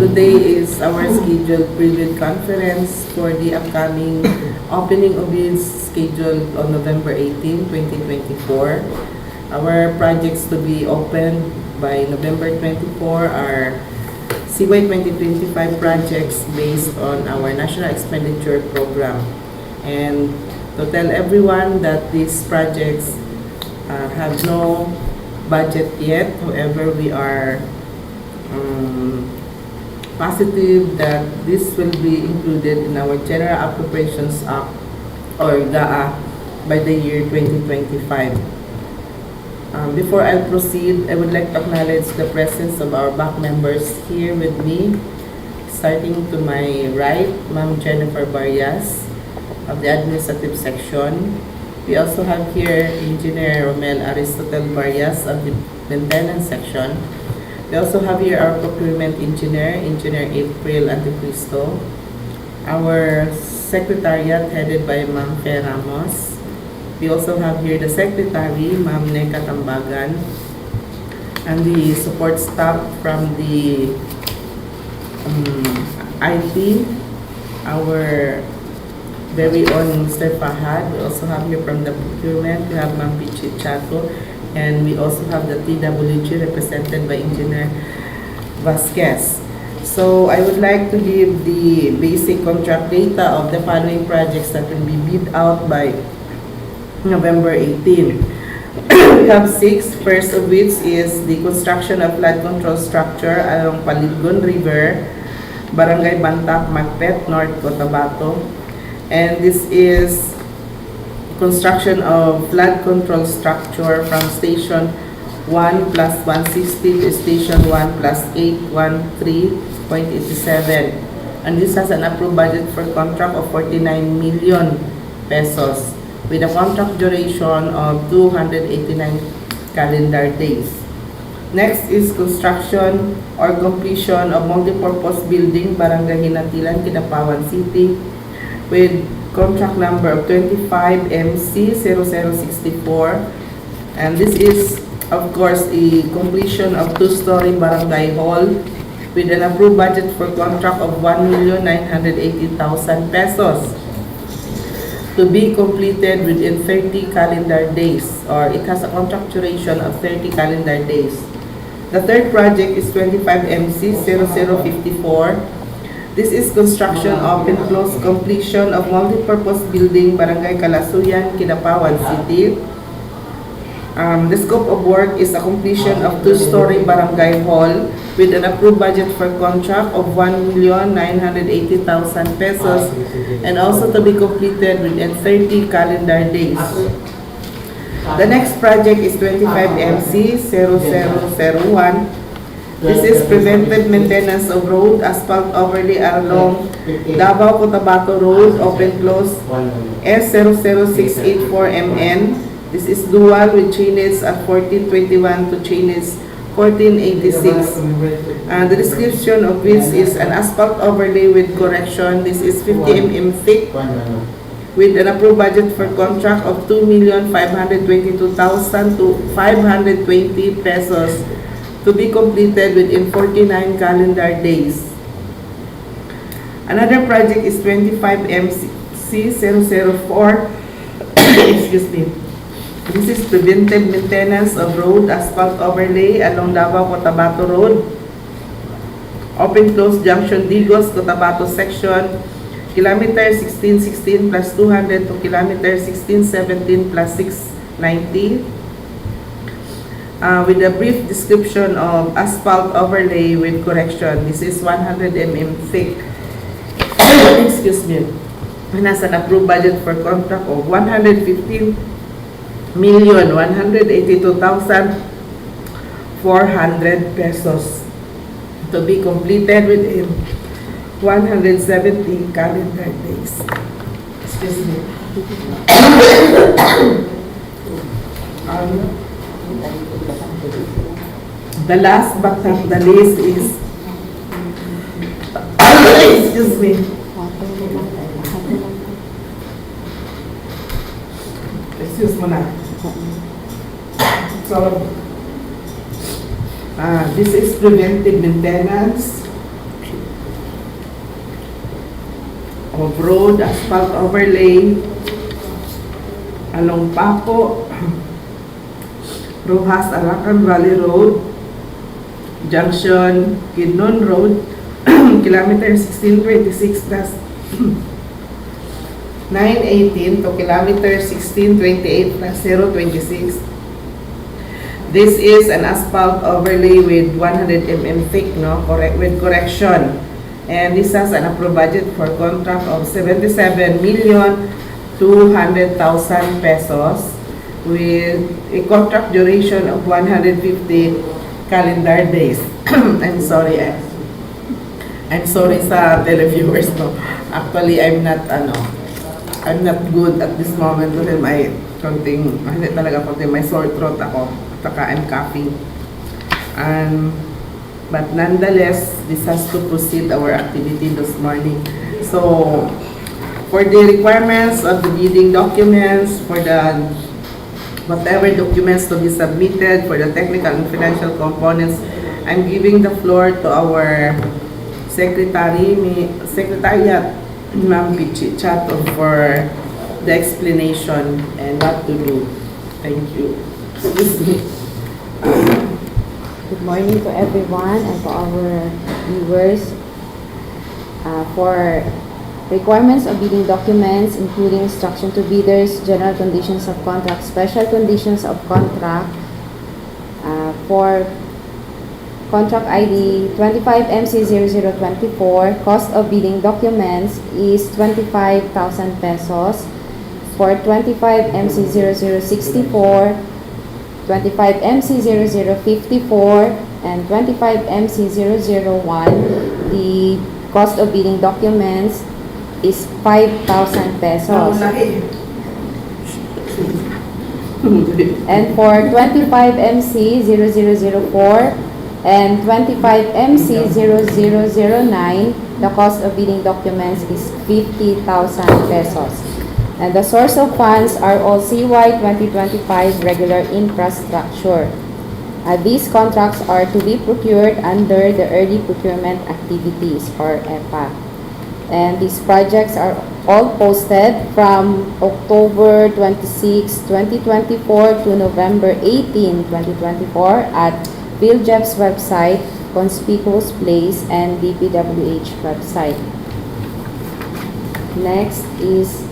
Today is our scheduled pre-bid conference for the upcoming opening of bids scheduled on November 18, 2024. Our projects to be opened by November 24 are CY 2025 projects based on our National Expenditure Program. And to tell everyone that these projects have no budget yet, however, we are positive that this will be included in our General Appropriations Act or GAA by the year 2025. Before I proceed, I would like to acknowledge the presence of our back members here with me. Starting to my right, Ma'am Jennifer Barrias of the Administrative Section. We also have here Engineer Romel Aristotel Barrias of the Maintenance Section. We also have here our Procurement Engineer, Engineer April Anticristo. Our Secretariat headed by Ma'am Fe Ramos. We also have here the Secretary, Ma'am Neka Tambagan, and the support staff from the IT, our very own Mr. Fahad. We also have here from the procurement, we have Ma'am Pichi Chato, and we also have the TWG represented by Engineer Vasquez. So I would like to give the basic contract data of the following projects that will be bid out by November 18. We have 6. First of which is the construction of flood control structure along PALIBGON River, Barangay BANTAC, MAGPET, North Cotabato. And this is construction of flood control structure from Station 1 plus 160 to Station 1 plus 813.87. And this has an approved budget for contract of 49 million pesos with a contract duration of 289 calendar days. Next is construction or completion of multipurpose building, Barangay GINATILAN, KIDAPAWAN City, with contract number of 25MC0064. And this is, of course, a completion of 2-story barangay hall with an approved budget for contract of 1,980,000 pesos to be completed within 30 calendar days, or it has a contract duration of 30 calendar days. The third project is 25MC0054. This is construction of and close completion of multipurpose building, Barangay Kalasuyan, Kidapawan City. The scope of work is a completion of 2-story barangay hall with an approved budget for contract of 1,980,000 pesos and also to be completed within 30 calendar days. The next project is 25MC0001. This is preventive maintenance of road, asphalt overlay along DAVAO-COTABATO Road, open close S00684MN. This is dual with chainage at 1421 to chainage 1486. The description of which is an asphalt overlay with correction. This is 50 mm thick with an approved budget for contract of 2,522,520 pesos to be completed within 49 calendar days. Another project is 25MC004. Excuse me. This is preventive maintenance of road, asphalt overlay along DAVAO-COTABATO Road, open close junction DIGOS, Cotabato section, kilometer 1616 plus 200 to kilometer 1617 plus 690. With a brief description of asphalt overlay with correction. This is 100 mm thick. Excuse me. And has an approved budget for contract of 115,182,400 pesos to be completed within 170 calendar days. Excuse me. The last but not the least is excuse me. Excuse me na. So, this is preventive maintenance of road, asphalt overlay along PACO, ROXAS ARAKAN Valley Road, Junction BUKIDNON Road, kilometer 1626 plus 918 to kilometer 1628 plus 026. This is an asphalt overlay with 100 mm thick, no? With correction. And this has an approved budget for contract of 77,200,000 pesos with a contract duration of 150 calendar days. I'm sorry sa televiewers, no? Actually, I'm not good at this moment kasi may sore throat ako. Saka I'm coughing. But nonetheless, this has to proceed our activity this morning. So, for the requirements of the bidding documents, for the whatever documents to be submitted, for the technical and financial components, I'm giving the floor to our Secretariat, Ma'am Pichi Chato, for the explanation and what to do. Thank you. Good morning to everyone and to our viewers. For requirements of bidding documents, including instruction to bidders, general conditions of contract, special conditions of contract, for contract ID 25MC0024, cost of bidding documents is 25,000 pesos. For 25MC0064, 25MC0054, and 25MC001, the cost of bidding documents is 5,000 pesos. And for 25MC0004 and 25MC0009, the cost of bidding documents is 50,000 pesos. And the source of funds are all CY 2025 regular infrastructure. These contracts are to be procured under the Early Procurement Activities, or EPA. And these projects are all posted from October 26, 2024 to November 18, 2024 at PhilJEP's website, Conspicuous Place, and DPWH website. Next is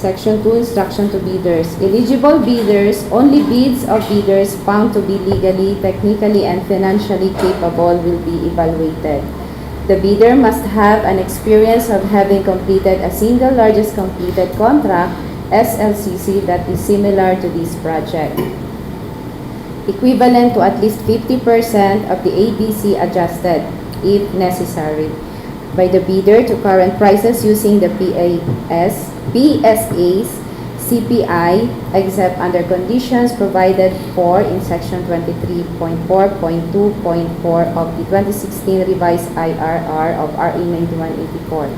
Section 2, Instruction to Bidders. Eligible bidders, only bids of bidders found to be legally, technically, and financially capable will be evaluated. The bidder must have an experience of having completed a single largest completed contract, SLCC, that is similar to this project, equivalent to at least 50% of the ABC adjusted, if necessary, by the bidder to current prices using the PSA's CPI, except under conditions provided for in Section 23.4.2.4 of the 2016 revised IRR of RE 9184.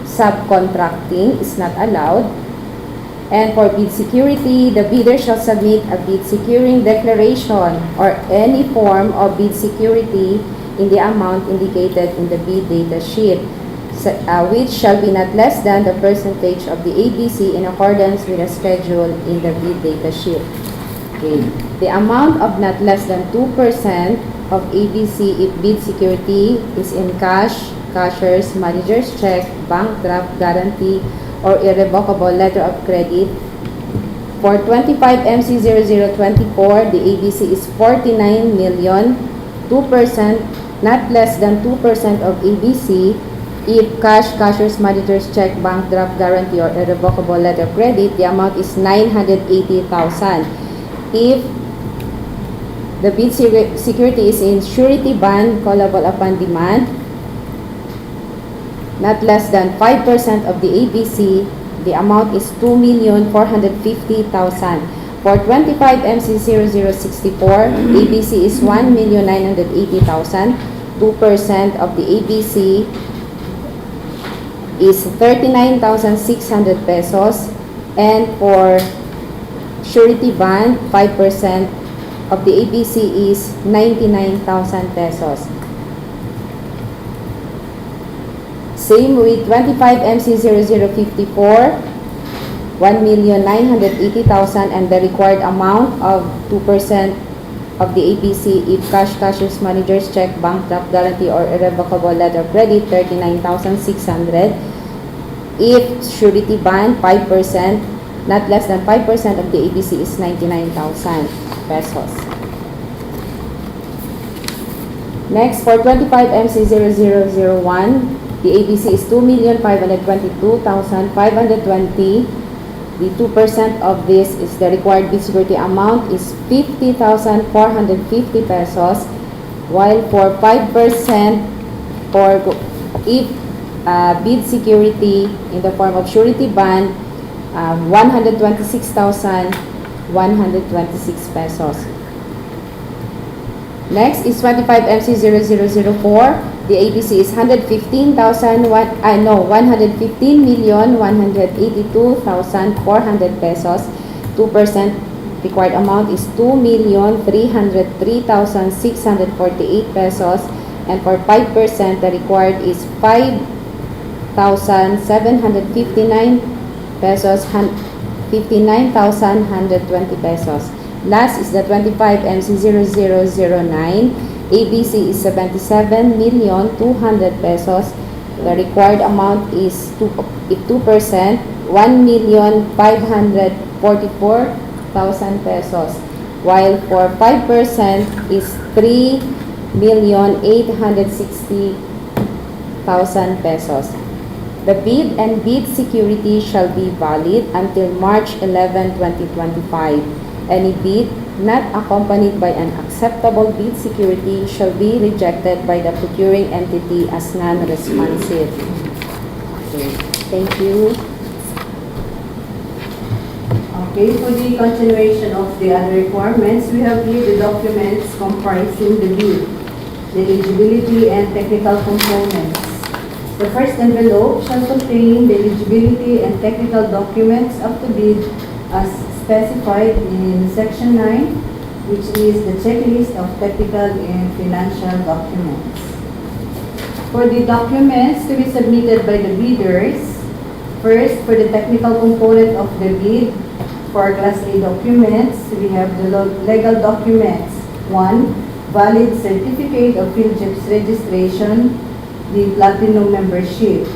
Subcontracting is not allowed. And for bid security, the bidder shall submit a bid securing declaration or any form of bid security in the amount indicated in the bid data sheet, which shall be not less than the percentage of the ABC in accordance with the schedule in the bid data sheet. Okay. The amount of not less than 2% of ABC if bid security is in cash, cashier's, manager's check, bank draft guarantee, or irrevocable letter of credit. For 25MC0024, the ABC is 49 million, 2%, not less than 2% of ABC if cash, cashier's, manager's check, bank draft guarantee, or irrevocable letter of credit. The amount is 980,000. If the bid security is in surety bond callable upon demand, not less than 5% of the ABC, the amount is 2,450,000. For 25MC0064, ABC is 1,980,000. 2% of the ABC is 39,600 pesos. And for surety bond, 5% of the ABC is 99,000 pesos. Same with 25 MC0054, 1,980,000, and the required amount of 2% of the APC if cashier's manager's check, bank draft guarantee, or irrevocable letter of credit, 39,600. If surety bond, 5%, not less than 5% of the APC is 99,000 pesos. Next, for 25 MC0001, the APC is 2,522,520. The 2% of this is the required bid security amount is 50,450 pesos, while for 5% for if bid security in the form of surety bond, 126,126 pesos. Next is 25 MC0004. The APC is 115,182,400 pesos. 2% required amount is 2,303,648 pesos. And for 5%, the required is 5,759 pesos, 59,120 pesos. Last is the 25 MC0009. ABC is 77,200,000 pesos. The required amount is 2%, 1,544,000 pesos. While for 5% is 3,860,000 pesos. The bid and bid security shall be valid until March 11, 2025. Any bid not accompanied by an acceptable bid security shall be rejected by the procuring entity as non-responsive. Okay, thank you. Okay, for the continuation of the other requirements, we have here the documents comprising the bid, the eligibility and technical components. The first envelope shall contain the eligibility and technical documents of the bid as specified in Section 9, which is the checklist of technical and financial documents. For the documents to be submitted by the bidders, first, for the technical component of the bid, for Class A documents, we have the legal documents. 1. Valid certificate of PhilJEP's registration, the Platinum membership.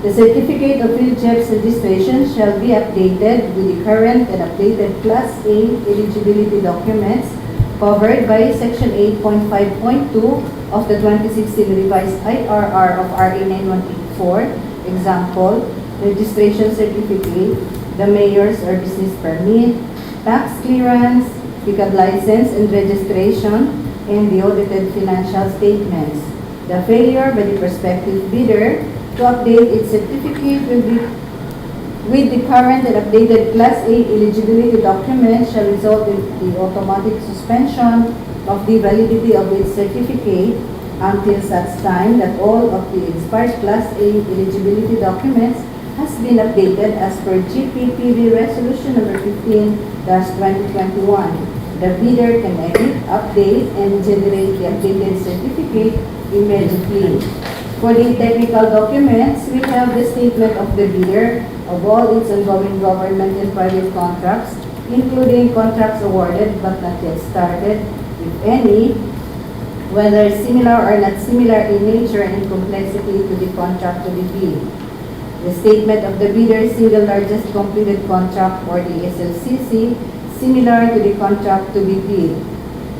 The certificate of PhilJEP's registration shall be updated with the current and updated Class A eligibility documents covered by Section 8.5.2 of the 2016 revised IRR of RA 9184. Example, registration certificate, the mayor's or business permit, tax clearance, pickup license and registration, and the audited financial statements. The failure by the prospective bidder to update its certificate with the current and updated Class A eligibility document shall result in the automatic suspension of the validity of its certificate until such time that all of the expired Class A eligibility documents has been updated as per GPPB Resolution number 15-2021. The bidder can edit, update, and generate the updated certificate immediately. For the technical documents, we have the statement of the bidder of all its ongoing government and private contracts, including contracts awarded but not yet started, if any, whether similar or not similar in nature and complexity to the contract to be bid. The statement of the bidder's single largest completed contract or the SLCC, similar to the contract to be bid.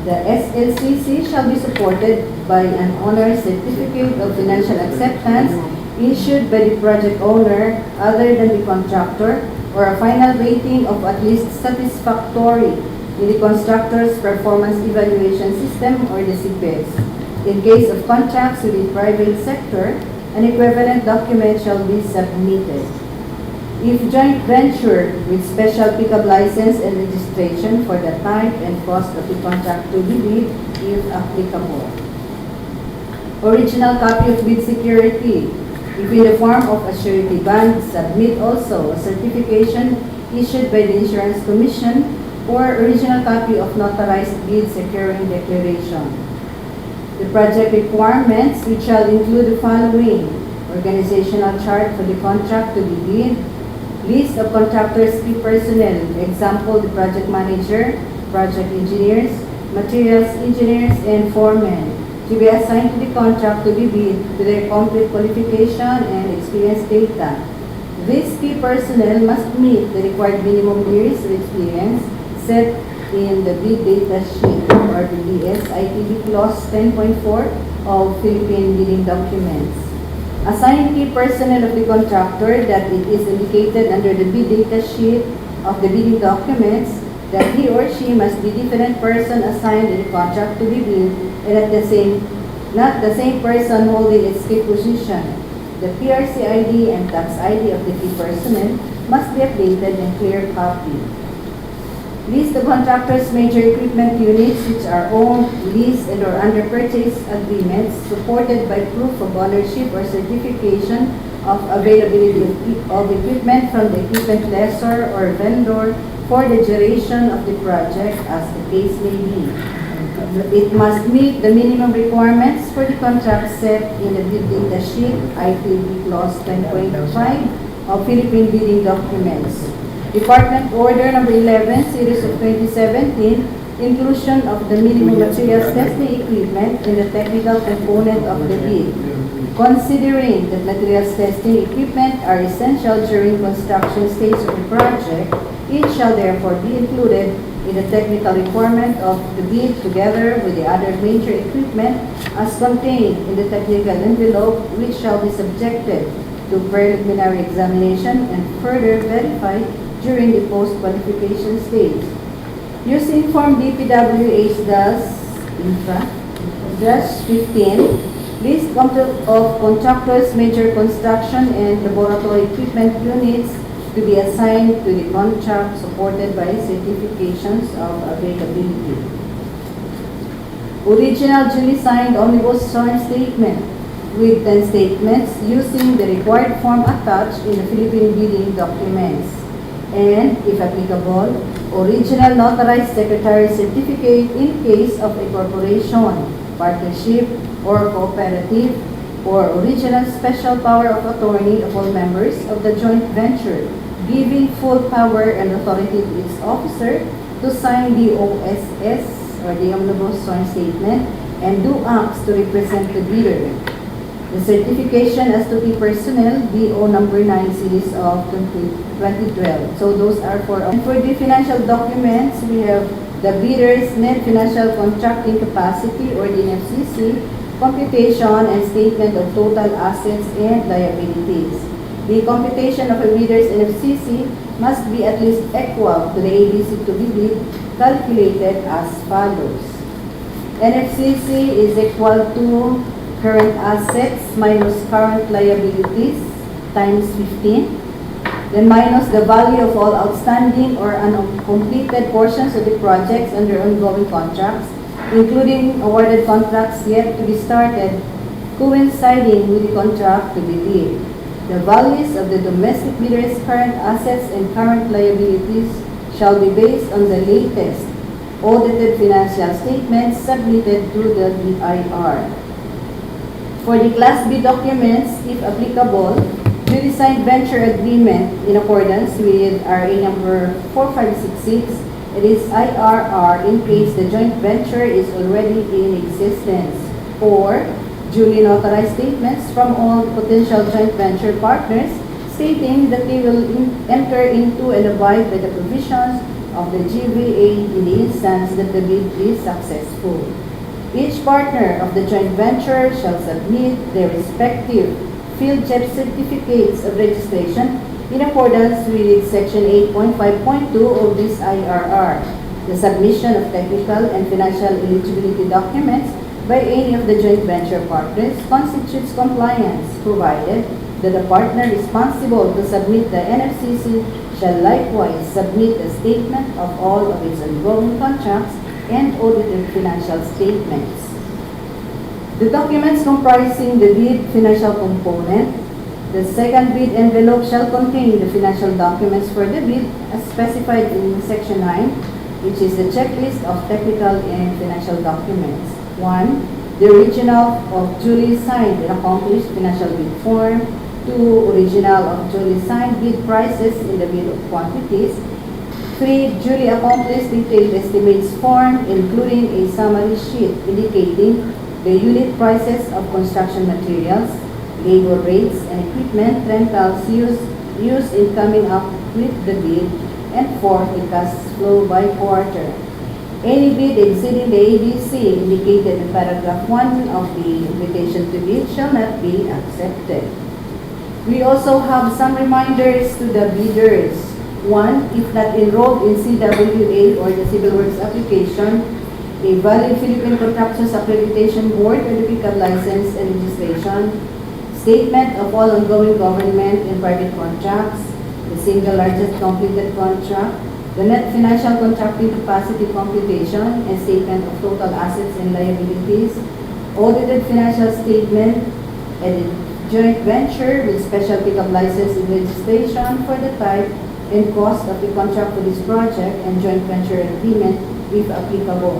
The SLCC shall be supported by an owner's certificate of financial acceptance issued by the project owner other than the contractor, or a final rating of at least satisfactory in the constructor's performance evaluation system or the CPES. In case of contracts with the private sector, an equivalent document shall be submitted. If joint venture with special pickup license and registration for the type and cost of the contract to be bid, if applicable. Original copy of bid security. If in the form of a surety bond, submit also a certification issued by the Insurance Commission or original copy of notarized bid securing declaration. The project requirements, which shall include the following: organizational chart for the contract to be bid, list of contractors' key personnel, example, the project manager, project engineers, materials engineers, and foremen, to be assigned to the contract to be bid to their complete qualification and experience data. These key personnel must meet the required minimum years of experience set in the bid data sheet or the DSITB clause 10.4 of Philippine bidding documents. Assign key personnel of the contractor that it is indicated under the bid data sheet of the bidding documents that he or she must be different person assigned in the contract to be bid and not the same person holding its key position. The PRC ID and tax ID of the key personnel must be updated in clear copy. List the contractor's major equipment units which are owned, leased, and or under purchase agreements supported by proof of ownership or certification of availability of equipment from the equipment lessor or vendor for the duration of the project as the case may be. It must meet the minimum requirements for the contract set in the bid data sheet, ITB clause 10.5 of Philippine bidding documents. Department Order Number 11, Series of 2017, inclusion of the minimum materials testing equipment in the technical component of the bid. Considering that materials testing equipment are essential during construction stage of the project, it shall therefore be included in the technical requirement of the bid together with the other major equipment as contained in the technical envelope, which shall be subjected to preliminary examination and further verified during the post-qualification stage. Using Form DPWH -15, list of contractors' major construction and laboratory equipment units to be assigned to the contract supported by certifications of availability. Original duly signed omnibus sworn statement with 10 statements using the required form attached in the Philippine bidding documents. And, if applicable, original notarized secretary certificate in case of a corporation, partnership, or cooperative, or original special power of attorney of all members of the joint venture, giving full power and authority to its officer to sign the OSS or the Omnibus Sworn Statement and do acts to represent the bidder. The certification as to key personnel, DO number 9 series of 2012. So those are for the financial documents, we have the bidder's net financial contracting capacity or the NFCC, computation and statement of total assets and liabilities. The computation of a bidder's NFCC must be at least equal to the ABC to be bid, calculated as follows. NFCC is equal to current assets minus current liabilities times 15, then minus the value of all outstanding or uncompleted portions of the projects under ongoing contracts, including awarded contracts yet to be started, coinciding with the contract to be bid. The values of the domestic bidder's current assets and current liabilities shall be based on the latest audited financial statements submitted to the BIR. For the Class B documents, if applicable, duly signed venture agreement in accordance with RA number 4566, it is IRR in case the joint venture is already in existence, or duly notarized statements from all potential joint venture partners stating that they will enter into and abide by the provisions of the GVA in the instance that the bid is successful. Each partner of the joint venture shall submit their respective field check certificates of registration in accordance with Section 8.5.2 of this IRR. The submission of technical and financial eligibility documents by any of the joint venture partners constitutes compliance, provided that the partner responsible to submit the NFCC shall likewise submit a statement of all of its ongoing contracts and audited financial statements. The documents comprising the bid financial component, the second bid envelope shall contain the financial documents for the bid as specified in Section 9, which is the checklist of technical and financial documents. 1. The original of duly signed and accomplished financial bid form. 2. Original of duly signed bid prices in the bid of quantities. 3. Duly accomplished detailed estimates form, including a summary sheet indicating the unit prices of construction materials, labor rates, and equipment rentals used in coming up with the bid. And 4. A cash flow by quarter. Any bid exceeding the ABC indicated in paragraph 1 of the invitation to bid shall not be accepted. We also have some reminders to the bidders. 1. If not enrolled in CWA or the Civil Works application, a valid Philippine Contractors Accreditation Board or the PICAB license and registration, statement of all ongoing government and private contracts, the single largest completed contract, the net financial contracting capacity computation and statement of total assets and liabilities, audited financial statement, and a joint venture with special pickup license and registration for the type and cost of the contract for this project and joint venture agreement if applicable.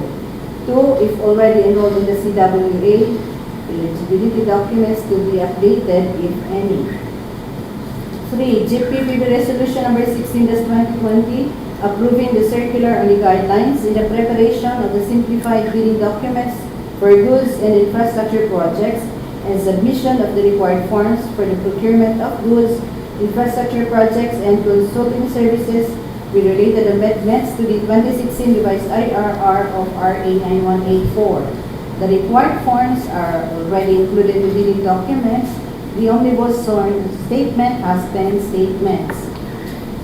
2. If already enrolled in the CWA, eligibility documents to be updated if any. 3. GPPB Resolution number 16-2020 approving the circular on the guidelines in the preparation of the simplified bidding documents for goods and infrastructure projects and submission of the required forms for the procurement of goods, infrastructure projects, and consulting services with related amendments to the 2016 revised IRR of RA 9184. The required forms are already included in the bidding documents. The omnibus statement has 10 statements.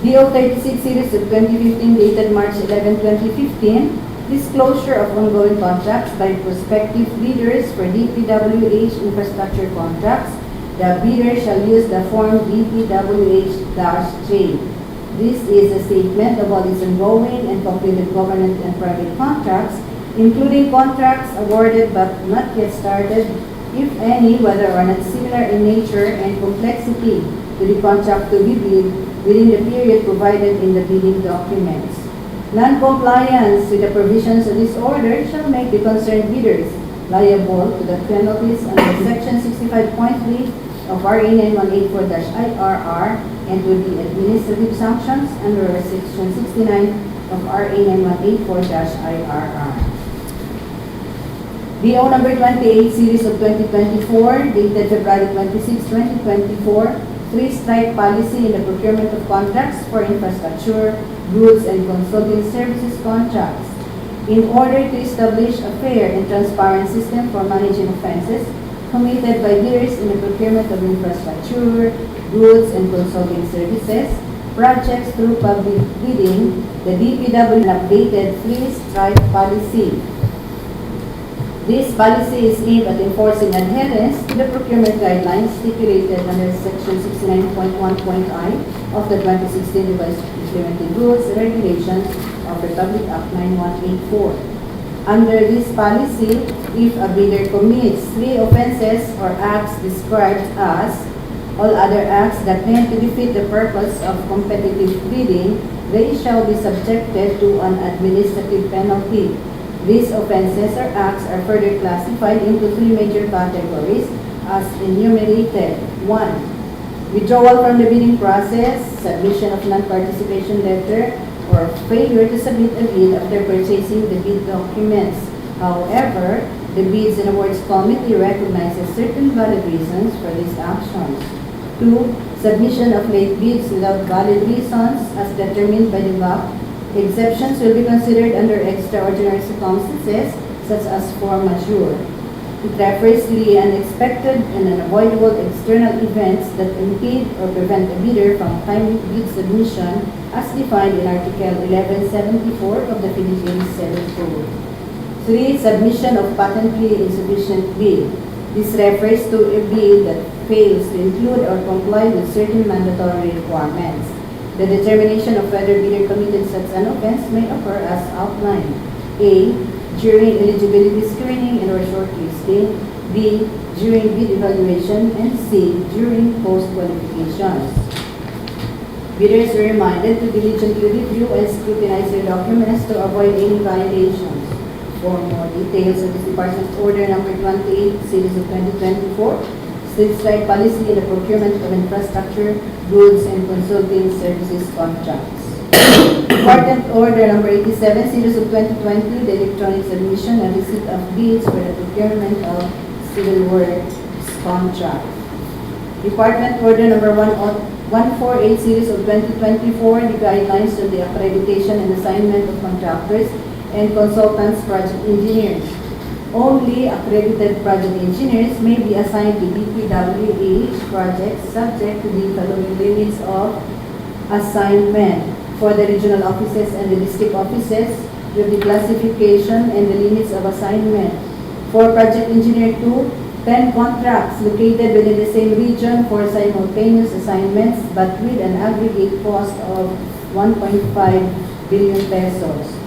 DO 36 series of 2015 dated March 11, 2015, disclosure of ongoing contracts by prospective bidders for DPWH infrastructure contracts. The bidder shall use the form DPWH-J. This is a statement of all its ongoing and completed government and private contracts, including contracts awarded but not yet started, if any, whether or not similar in nature and complexity to the contract to be bid within the period provided in the bidding documents. Non-compliance with the provisions of this order shall make the concerned bidders liable to the penalties under Section 65.3 of RA 9184-IRR and to the administrative sanctions under Section 69 of RA 9184-IRR. DO number 28 series of 2024 dated February 26, 2024, 3-strike policy in the procurement of contracts for infrastructure, goods, and consulting services contracts. In order to establish a fair and transparent system for managing offenses committed by bidders in the procurement of infrastructure, goods, and consulting services projects through public bidding, the DPWH updated 3-strike policy. This policy is aimed at enforcing adherence to the procurement guidelines stipulated under Section 69.1.I of the 2016 Revised Implementing Rules and Regulations of Republic Act 9184. Under this policy, if a bidder commits 3 offenses or acts described as all other acts that tend to defeat the purpose of competitive bidding, they shall be subjected to an administrative penalty. These offenses or acts are further classified into 3 major categories as enumerated. 1. Withdrawal from the bidding process, submission of non-participation letter, or failure to submit a bid after purchasing the bid documents. However, the Bids and Awards Committee recognizes certain valid reasons for these actions. 2. Submission of late bids without valid reasons as determined by the VAC. Exceptions will be considered under extraordinary circumstances such as force majeure. It refers to the unexpected and unavoidable external events that impede or prevent a bidder from timely bid submission as defined in Article 1174 of the Philippine Civil Code. 3. Submission of patently insufficient bid. This refers to a bid that fails to include or comply with certain mandatory requirements. The determination of whether bidder committed such an offense may occur as outlined. A. During eligibility screening and or shortlisting. B. During bid evaluation. And C. During post-qualifications. Bidders are reminded to diligently review and scrutinize their documents to avoid any violations. For more details of this Department Order Number 28, Series of 2024, states right policy in the procurement of infrastructure, goods, and consulting services contracts. Department Order Number 87, Series of 2020, the electronic submission and receipt of bids for the procurement of civil works contract. Department Order Number 148, Series of 2024, the guidelines on the accreditation and assignment of contractors and consultants project engineers. Only accredited project engineers may be assigned to DPWH projects subject to the following limits of assignment for the regional offices and the district offices with the classification and the limits of assignment. For project engineer 2, 10 contracts located within the same region for simultaneous assignments but with an aggregate cost of 1.5 billion pesos.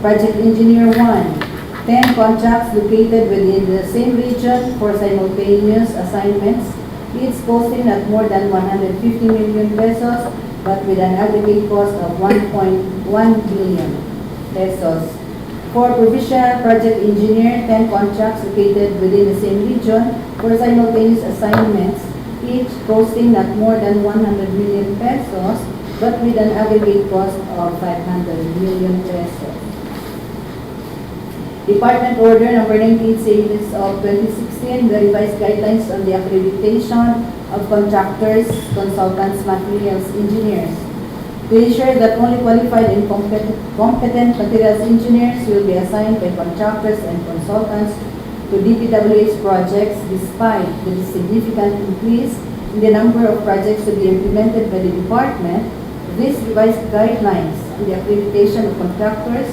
Project engineer 1, 10 contracts located within the same region for simultaneous assignments, each costing not more than 150 million pesos but with an aggregate cost of 1.1 billion pesos. For provisional project engineer, 10 contracts located within the same region for simultaneous assignments, each costing not more than 100 million pesos but with an aggregate cost of 500 million pesos. Department Order Number 98, Series of 2016, the revised guidelines on the accreditation of contractors, consultants, materials engineers. To ensure that only qualified and competent materials engineers will be assigned by contractors and consultants to DPWH projects despite the significant increase in the number of projects to be implemented by the department, these revised guidelines on the accreditation of contractors,